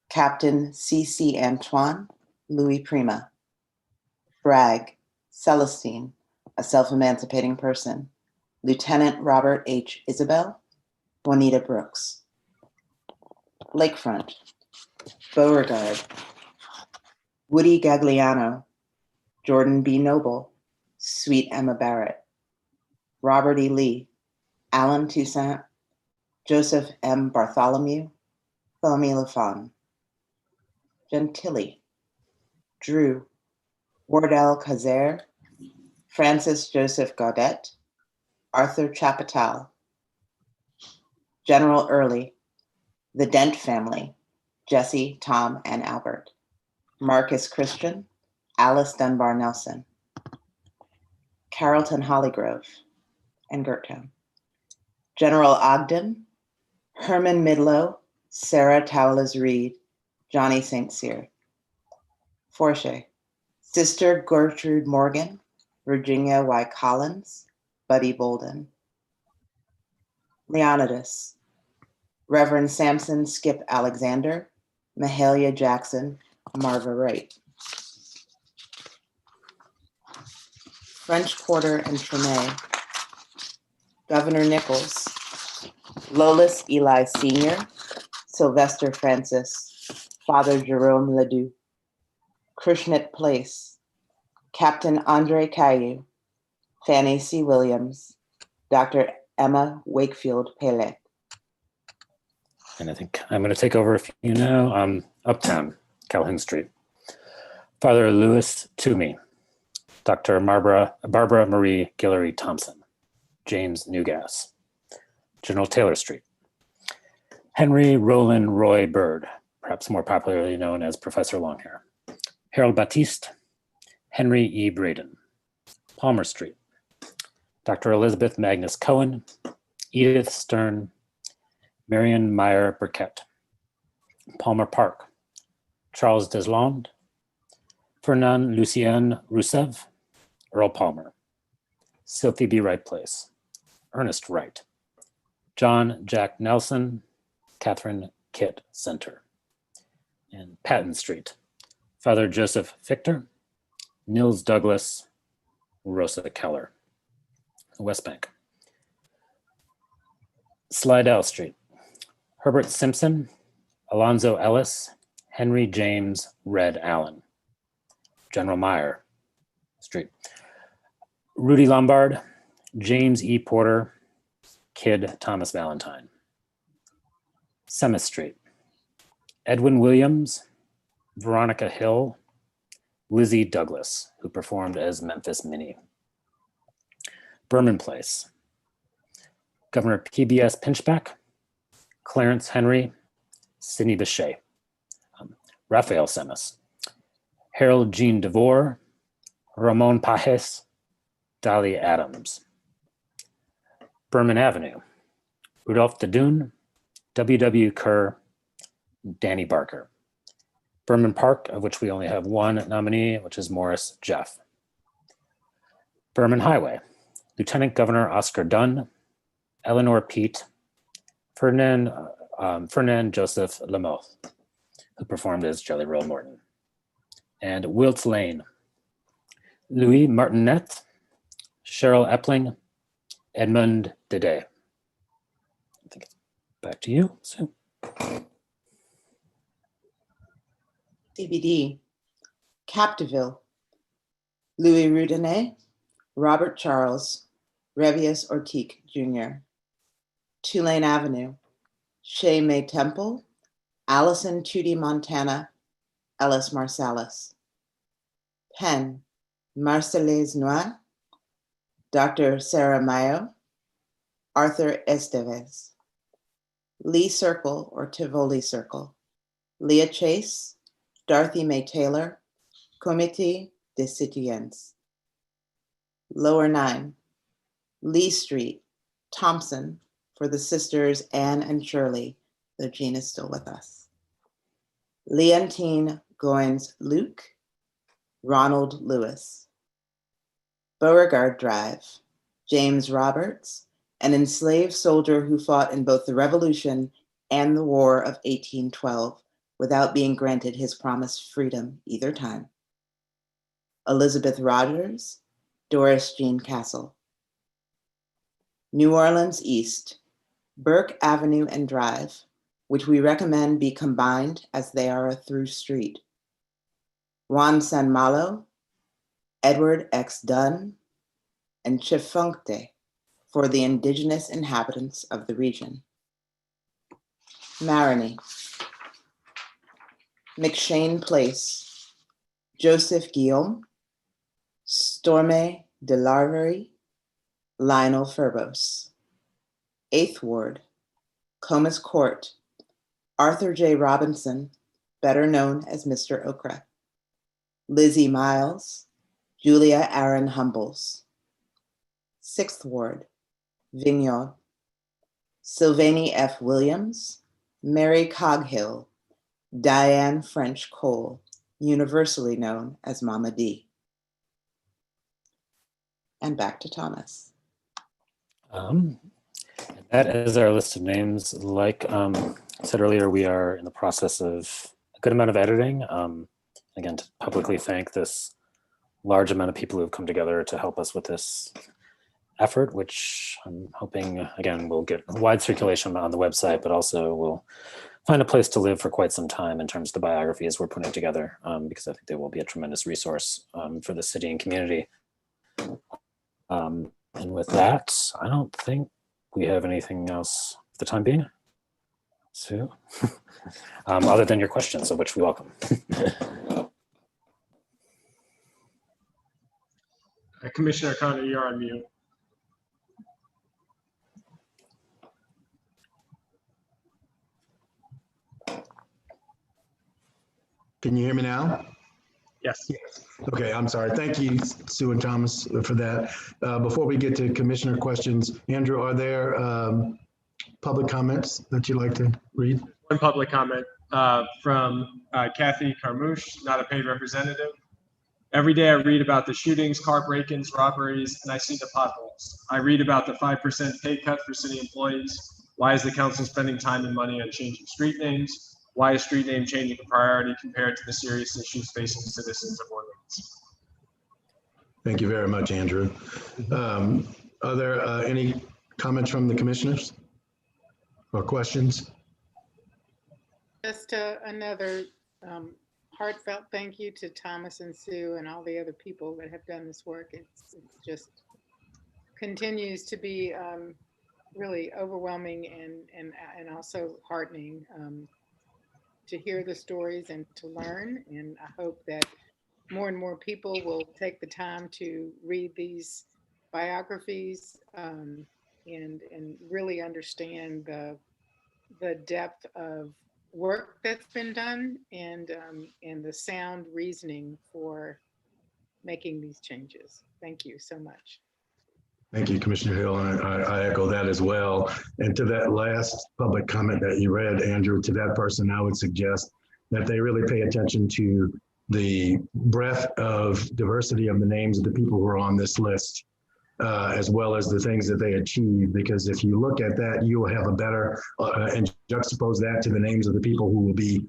Captain C.C. Antoine, Louis Prima. Bragg, Celestine, a self-emancipating person. Lieutenant Robert H. Isabel, Juanita Brooks. Lakefront, Beauregard, Woody Gagliano, Jordan B. Noble, Sweet Emma Barrett. Robert E. Lee, Alan Toussaint, Joseph M. Bartholomew, Thelmy LaFawn. Gentilly, Drew, Wardell Cazer, Francis Joseph Gaudet, Arthur Chapital, General Early, the Dent family, Jesse, Tom, and Albert, Marcus Christian, Alice Dunbar Nelson, Carrollton Hollygrove, and Gertown, General Ogden, Herman Midlow, Sarah Towles Reed, Johnny St. Cyr, Forche, Sister Gertrude Morgan, Virginia Y. Collins, Buddy Bolden, Leonidas, Reverend Samson Skip Alexander, Mahalia Jackson, Marva Wright, French Quarter and Tremay, Governor Nichols, Lolis Eli Sr., Sylvester Francis, Father Jerome Ledoux, Krishnat Place, Captain Andre Caillou, Fannie C. Williams, Dr. Emma Wakefield Pele. And I think I'm going to take over a few now. Uptown, Calhoun Street. Father Louis Toomey, Dr. Barbara Marie Guillory Thompson, James Newgas. General Taylor Street. Henry Roland Roy Bird, perhaps more popularly known as Professor Longhair. Harold Baptiste, Henry E. Braden. Palmer Street. Dr. Elizabeth Magnus Cohen, Edith Stern, Marion Meyer Burkett. Palmer Park. Charles Deslandes, Fernand Lucien Rousseff, Earl Palmer. Sylvie B. Wright Place. Ernest Wright. John Jack Nelson, Catherine Kitt Center. And Patton Street. Father Joseph Fichter, Nils Douglas, Rosa Keller. West Bank. Slidell Street. Herbert Simpson, Alonzo Ellis, Henry James Red Allen. General Meyer Street. Rudy Lombard, James E. Porter, Kid Thomas Valentine. Semmis Street. Edwin Williams, Veronica Hill, Lizzie Douglas, who performed as Memphis Minnie. Berman Place. Governor P.B.S. Pinchback, Clarence Henry, Sidney Bechet. Raphael Semmis. Harold Jean DeVore, Ramon Pajes, Dolly Adams. Berman Avenue. Rudolph DeDune, W.W. Kerr, Danny Barker. Berman Park, of which we only have one nominee, which is Morris Jeff. Berman Highway. Lieutenant Governor Oscar Dunn, Eleanor Pete, Ferdinand Joseph Lamoth, who performed as Jelly Roll Morton. And Wilts Lane. Louis Martinet, Cheryl Epling, Edmond Dede. I think it's back to you, Sue. CBD, Capdeville, Louis Rudinet, Robert Charles, Revius Ortique Jr., Tulane Avenue, Shea May Temple, Allison Tootie Montana, Ellis Marsalis. Penn, Marcellais Noir, Dr. Sarah Mayo, Arthur Estevez. Lee Circle or Tivoli Circle, Leah Chase, Dorothy May Taylor, Comité des Citoyens. Lower 9, Lee Street, Thompson, for the sisters Anne and Shirley, though Jean is still with us. Leontine Goins Luke, Ronald Lewis. Beauregard Drive, James Roberts, an enslaved soldier who fought in both the Revolution and the War of 1812 without being granted his promised freedom either time. Elizabeth Rogers, Doris Jean Castle. New Orleans East, Burke Avenue and Drive, which we recommend be combined as they are a through street. Juan San Malo, Edward X. Dunn, and Chifuncte for the indigenous inhabitants of the region. Marigny, McShane Place, Joseph Guillaume, Storme DeLarvery, Lionel Furbos. 8th Ward, Comus Court, Arthur J. Robinson, better known as Mr. Okra. Lizzie Miles, Julia Aaron Humbles. 6th Ward, Vigneau, Sylvanie F. Williams, Mary Coghill, Diane French Cole, universally known as Mama D. And back to Thomas. That is our list of names. Like I said earlier, we are in the process of a good amount of editing. Again, to publicly thank this large amount of people who have come together to help us with this effort, which I'm hoping, again, will get wide circulation on the website, but also will find a place to live for quite some time in terms of the biographies we're putting together, because I think they will be a tremendous resource for the city and community. And with that, I don't think we have anything else for the time being. So, other than your questions, of which we welcome. Commissioner Connor, you're on mute. Can you hear me now? Yes. Okay, I'm sorry. Thank you, Sue and Thomas, for that. Before we get to commissioner questions, Andrew, are there public comments that you'd like to read? One public comment from Kathy Carmouche, not a paid representative. Every day I read about the shootings, car break-ins, robberies, and I see the potholes. I read about the 5% pay cut for city employees. Why is the council spending time and money on changing street names? Why is street name changing a priority compared to the serious issues facing citizens of Orleans? Thank you very much, Andrew. Are there any comments from the commissioners or questions? Just another heartfelt thank you to Thomas and Sue and all the other people that have done this work. It's just continues to be really overwhelming and also heartening to hear the stories and to learn. And I hope that more and more people will take the time to read these biographies and really understand the depth of work that's been done and the sound reasoning for making these changes. Thank you so much. Thank you, Commissioner Hill, and I echo that as well. And to that last public comment that you read, Andrew, to that person, I would suggest that they really pay attention to the breadth of diversity of the names of the people who are on this list, as well as the things that they achieved. Because if you look at that, you will have a better, and juxtapose that to the names of the people who will be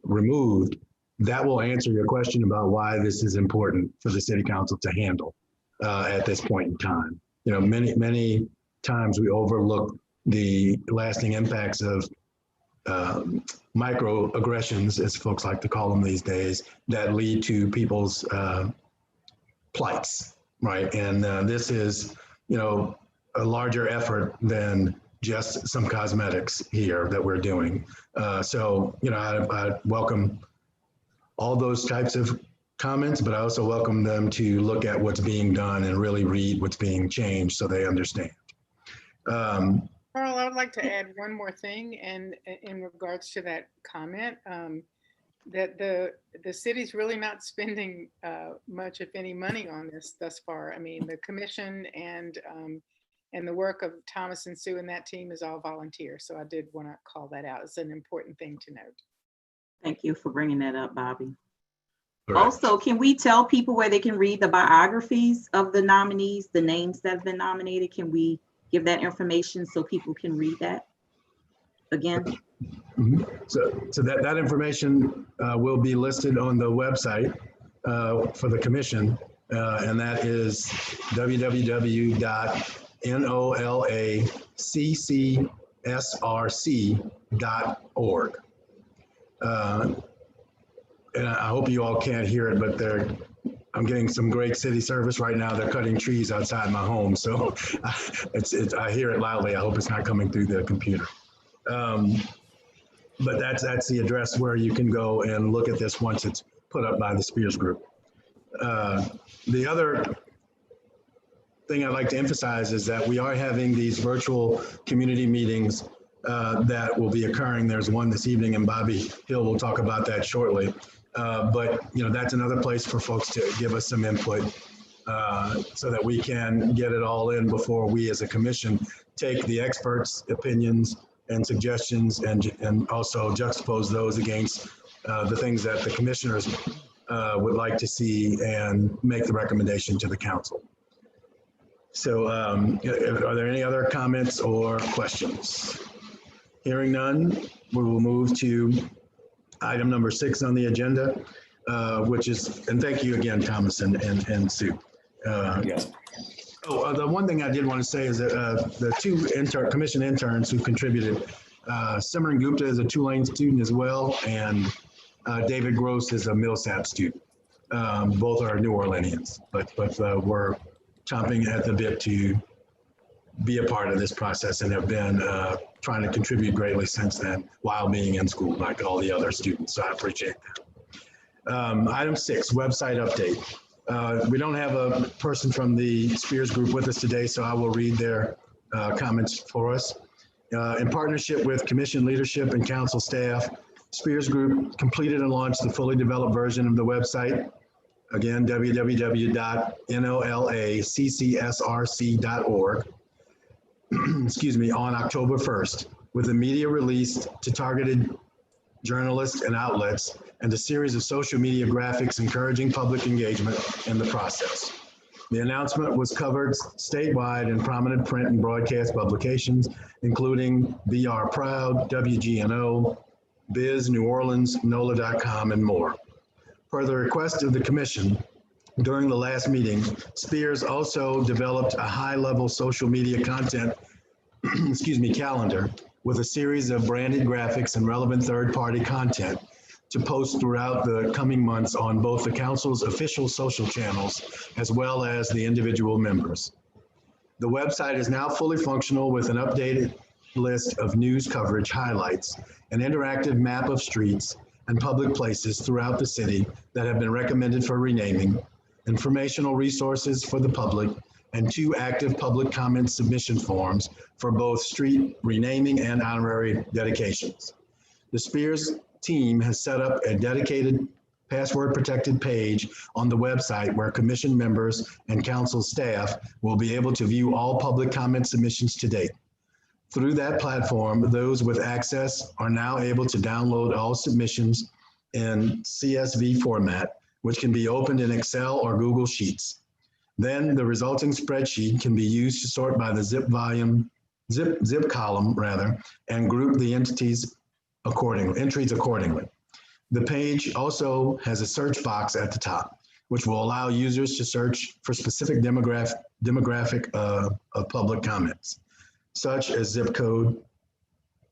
removed, that will answer your question about why this is important for the city council to handle at this point in time. You know, many times we overlook the lasting impacts of microaggressions, as folks like to call them these days, that lead to people's plights, right? And this is, you know, a larger effort than just some cosmetics here that we're doing. So, you know, I welcome all those types of comments, but I also welcome them to look at what's being done and really read what's being changed so they understand. Carl, I would like to add one more thing, and in regards to that comment, that the city's really not spending much, if any, money on this thus far. I mean, the commission and the work of Thomas and Sue and that team is all volunteer. So I did want to call that out. It's an important thing to note. Thank you for bringing that up, Bobby. Correct. Also, can we tell people where they can read the biographies of the nominees, the names that have been nominated? Can we give that information so people can read that again? Mm-hmm. So that information will be listed on the website for the commission, and that is www.nolacccsrc.org. And I hope you all can't hear it, but I'm getting some great city service right now. They're cutting trees outside my home, so I hear it loudly. I hope it's not coming through the computer. But that's the address where you can go and look at this once it's put up by the Spears Group. The other thing I'd like to emphasize is that we are having these virtual community meetings that will be occurring. There's one this evening, and Bobby Hill will talk about that shortly. But that's another place for folks to give us some input so that we can get it all in before we as a commission take the experts' opinions and suggestions and also juxtapose those against the things that the commissioners would like to see and make the recommendation to the council. So are there any other comments or questions? Hearing none, we will move to item number 6 on the agenda, which is, and thank you again, Thomas and Sue. Yes. Oh, the one thing I did want to say is that the two commission interns who contributed, Simran Gupta is a Tulane student as well, and David Gross is a Millsap student. Both are New Orleanians, but we're chomping at the bit to be a part of this process and have been trying to contribute greatly since then while being in school like all the other students. So I appreciate that. Item 6, website update. We don't have a person from the Spears Group with us today, so I will read their comments for us. In partnership with commission leadership and council staff, Spears Group completed and launched the fully developed version of the website. Again, www.nolacccsrc.org. Excuse me, on October 1st, with a media release to targeted journalists and outlets, and a series of social media graphics encouraging public engagement in the process. The announcement was covered statewide in prominent print and broadcast publications, including BR Proud, WGNO, Biz, New Orleans, NOLA.com, and more. Per the request of the commission, during the last meeting, Spears also developed a high-level social media content calendar with a series of branded graphics and relevant third-party content to post throughout the coming months on both the council's official social channels as well as the individual members. The website is now fully functional with an updated list of news coverage highlights, an interactive map of streets and public places throughout the city that have been recommended for renaming, informational resources for the public, and 2 active public comment submission forms for both street renaming and honorary dedications. The Spears team has set up a dedicated password-protected page on the website where commission members and council staff will be able to view all public comment submissions to date. Through that platform, those with access are now able to download all submissions in CSV format, which can be opened in Excel or Google Sheets. Then the resulting spreadsheet can be used to sort by the zip column and group the entries accordingly. The page also has a search box at the top, which will allow users to search for specific demographic of public comments, such as zip code.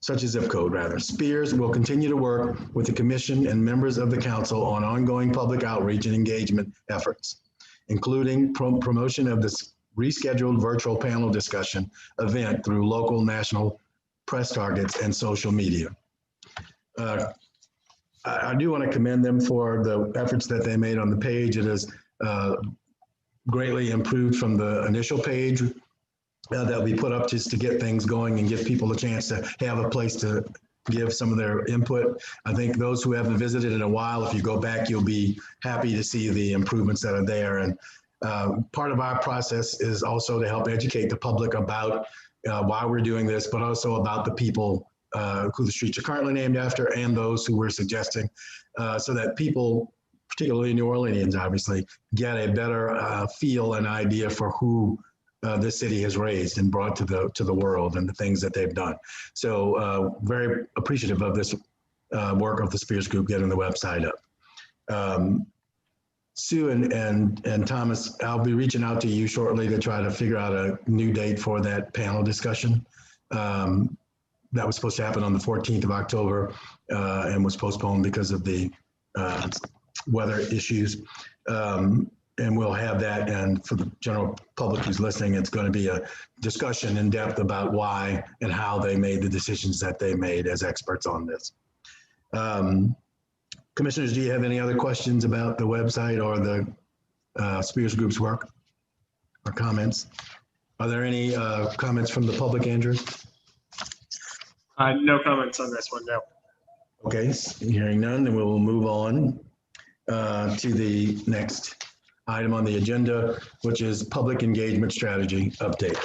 Spears will continue to work with the commission and members of the council on ongoing public outreach and engagement efforts, including promotion of this rescheduled virtual panel discussion event through local, national press targets and social media. I do want to commend them for the efforts that they made on the page. It is greatly improved from the initial page that we put up just to get things going and give people a chance to have a place to give some of their input. I think those who haven't visited in a while, if you go back, you'll be happy to see the improvements that are there. And part of our process is also to help educate the public about why we're doing this, but also about the people who the streets are currently named after and those who we're suggesting, so that people, particularly New Orleanians, obviously, get a better feel and idea for who this city has raised and brought to the world and the things that they've done. So very appreciative of this work of the Spears Group getting the website up. Sue and Thomas, I'll be reaching out to you shortly to try to figure out a new date for that panel discussion. That was supposed to happen on the 14th of October and was postponed because of the weather issues. And we'll have that, and for the general public who's listening, it's going to be a discussion in depth about why and how they made the decisions that they made as experts on this. Commissioners, do you have any other questions about the website or the Spears Group's work or comments. Are there any comments from the public, Andrew? No comments on this one, no. Okay, hearing none, then we will move on to the next item on the agenda, which is public engagement strategy update.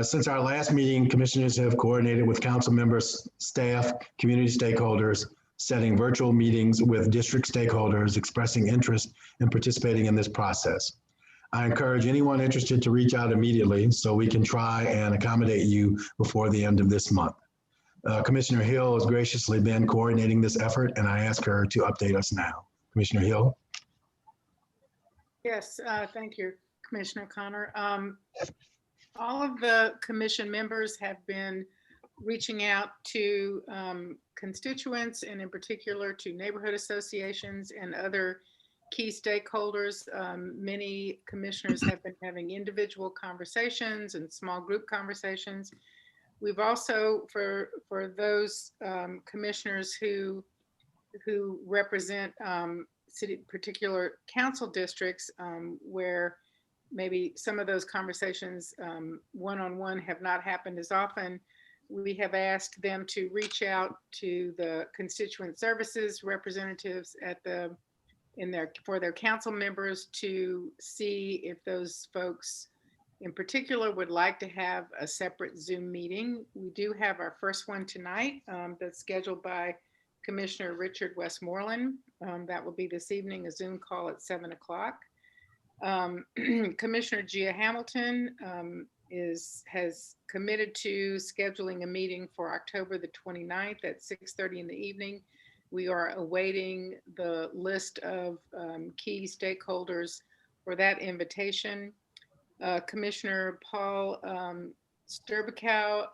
Since our last meeting, commissioners have coordinated with council members, staff, community stakeholders, setting virtual meetings with district stakeholders expressing interest in participating in this process. I encourage anyone interested to reach out immediately so we can try and accommodate you before the end of this month. Commissioner Hill has graciously been coordinating this effort, and I ask her to update us now. Commissioner Hill? Yes, thank you, Commissioner Connor. All of the commission members have been reaching out to constituents, and in particular to neighborhood associations and other key stakeholders. Many commissioners have been having individual conversations and small group conversations. We've also, for those commissioners who represent city particular council districts where maybe some of those conversations one-on-one have not happened as often, we have asked them to reach out to the constituent services representatives for their council members to see if those folks in particular would like to have a separate Zoom meeting. We do have our first one tonight that's scheduled by Commissioner Richard Westmoreland. That will be this evening, a Zoom call at 7 o'clock. Commissioner Gia Hamilton has committed to scheduling a meeting for October the 29th at 6:30 in the evening. We are awaiting the list of key stakeholders for that invitation. Commissioner Paul Sturbekow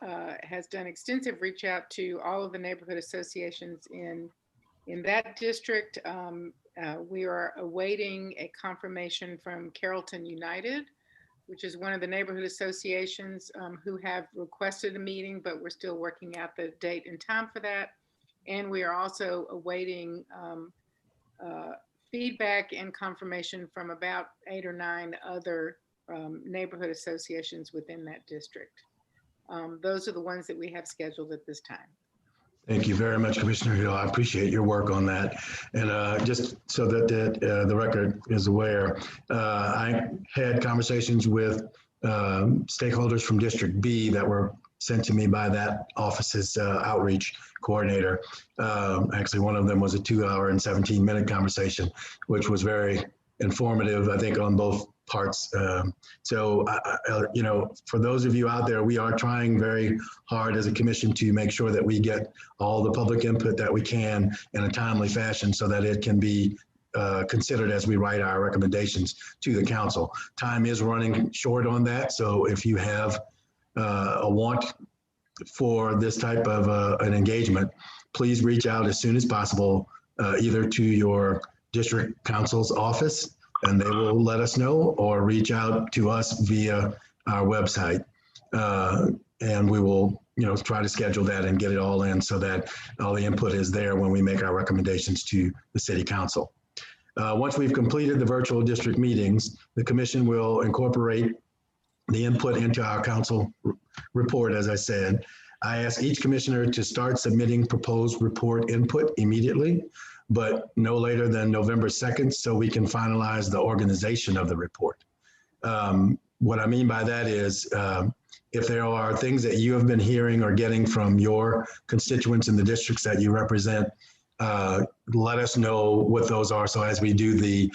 has done extensive reach out to all of the neighborhood associations in that district. We are awaiting a confirmation from Carrollton United, which is one of the neighborhood associations who have requested a meeting, but we're still working out the date and time for that. And we are also awaiting feedback and confirmation from about 8 or 9 other neighborhood associations within that district. Those are the ones that we have scheduled at this time. Thank you very much, Commissioner Hill. I appreciate your work on that. And just so that the record is aware, I had conversations with stakeholders from District B that were sent to me by that office's outreach coordinator. Actually, one of them was a 2-hour and 17-minute conversation, which was very informative, I think, on both parts. So, you know, for those of you out there, we are trying very hard as a commission to make sure that we get all the public input that we can in a timely fashion so that it can be considered as we write our recommendations to the council. Time is running short on that. So if you have a want for this type of an engagement, please reach out as soon as possible, either to your district council's office, and they will let us know, or reach out to us via our website. And we will, you know, try to schedule that and get it all in so that all the input is there when we make our recommendations to the city council. Once we've completed the virtual district meetings, the commission will incorporate the input into our council report. As I said, I ask each commissioner to start submitting proposed report input immediately, but no later than November 2nd, so we can finalize the organization of the report. What I mean by that is, if there are things that you have been hearing or getting from your constituents in the districts that you represent, let us know what those are. So as we do the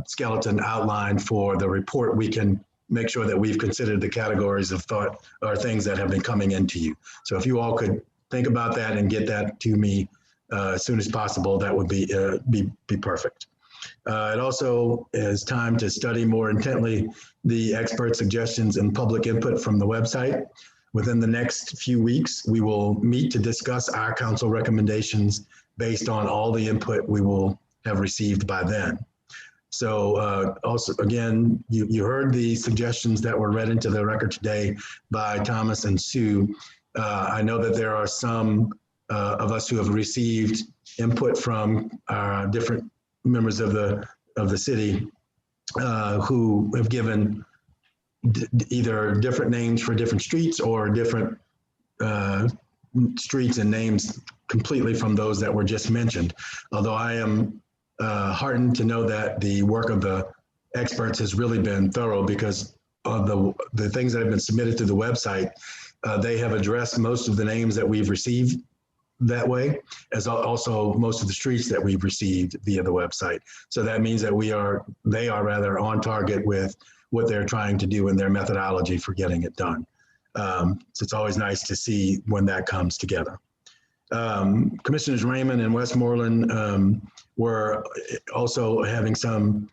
skeleton outline for the report, we can make sure that we've considered the categories of thought or things that have been coming into you. So if you all could think about that and get that to me as soon as possible, that would be perfect. It also is time to study more intently the expert suggestions and public input from the website. Within the next few weeks, we will meet to discuss our council recommendations based on all the input we will have received by then. So also, again, you heard the suggestions that were read into the record today by Thomas and Sue. I know that there are some of us who have received input from different members of the city who have given either different names for different streets or different streets and names completely from those that were just mentioned. Although I am heartened to know that the work of the experts has really been thorough, because of the things that have been submitted to the website, they have addressed most of the names that we've received that way, as also most of the streets that we've received via the website. So that means that they are rather on target with what they're trying to do in their methodology for getting it done. So it's always nice to see when that comes together. Commissioners Raymond and Westmoreland were also having some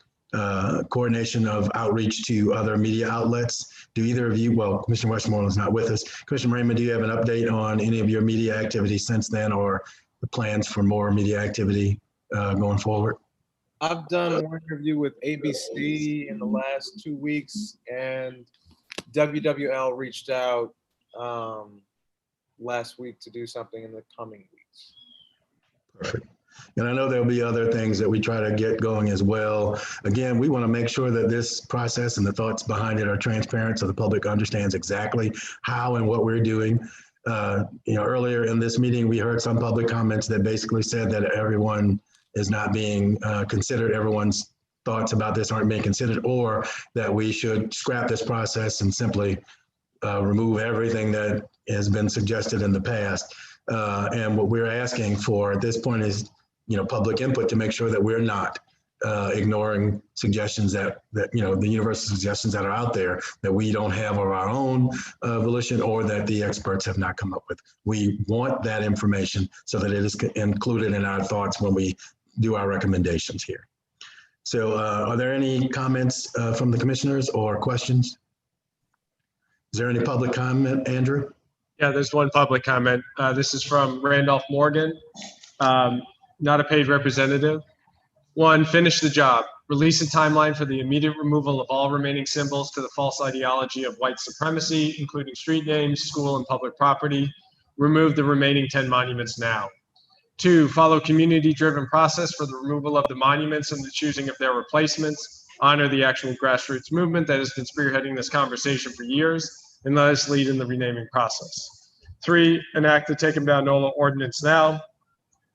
coordination of outreach to other media outlets. Do either of you, well, Commissioner Westmoreland's not with us. Commissioner Raymond, do you have an update on any of your media activity since then, or the plans for more media activity going forward? I've done one interview with ABC in the last 2 weeks, and WWL reached out last week to do something in the coming weeks. Perfect. And I know there'll be other things that we try to get going as well. Again, we want to make sure that this process and the thoughts behind it are transparent so the public understands exactly how and what we're doing. Earlier in this meeting, we heard some public comments that basically said that everyone is not being considered, everyone's thoughts about this aren't being considered, or that we should scrap this process and simply remove everything that has been suggested in the past. And what we're asking for at this point is, public input to make sure that we're not ignoring suggestions that the universal suggestions that are out there that we don't have of our own volition, or that the experts have not come up with. We want that information so that it is included in our thoughts when we do our recommendations here. So are there any comments from the commissioners or questions? Is there any public comment, Andrew? Yeah, there's one public comment. This is from Randolph Morgan, not a paid representative. 1, finish the job. Release a timeline for the immediate removal of all remaining symbols to the false ideology of white supremacy, including street names, school, and public property. Remove the remaining 10 monuments now. 2, follow community-driven process for the removal of the monuments and the choosing of their replacements. Honor the actual grassroots movement that has been spearheading this conversation for years, and let us lead in the renaming process. 3, enact the Take 'em Down NOLA ordinance now.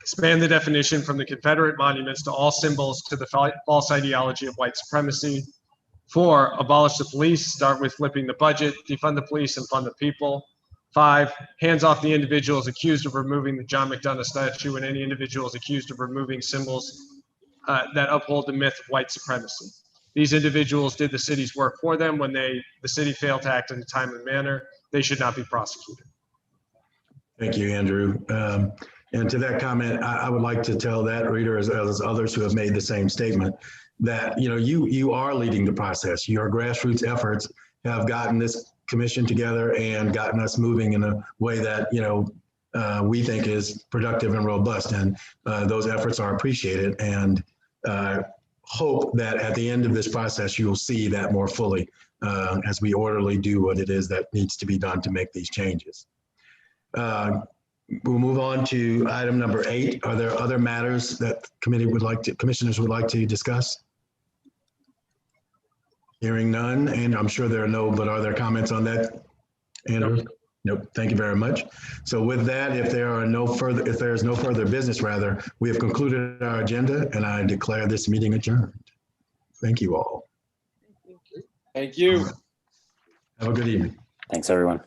Expand the definition from the Confederate monuments to all symbols to the false ideology of white supremacy. 4, abolish the police. Start with flipping the budget, defund the police, and fund the people. 5, hands off the individuals accused of removing the John McDonough statue and any individuals accused of removing symbols that uphold the myth of white supremacy. These individuals did the city's work for them. When the city failed to act in a timely manner, they should not be prosecuted. Thank you, Andrew. And to that comment, I would like to tell that reader, as others who have made the same statement, that you are leading the process. Your grassroots efforts have gotten this commission together and gotten us moving in a way that we think is productive and robust, and those efforts are appreciated. And hope that at the end of this process, you'll see that more fully as we orderly do what it is that needs to be done to make these changes. We'll move on to item number 8. Are there other matters that commissioners would like to discuss? Hearing none, and I'm sure there are no, but are there comments on that, Andrew? Nope. Thank you very much. So with that, if there is no further business, we have concluded our agenda, and I declare this meeting adjourned. Thank you all. Thank you. Have a good evening. Thanks, everyone.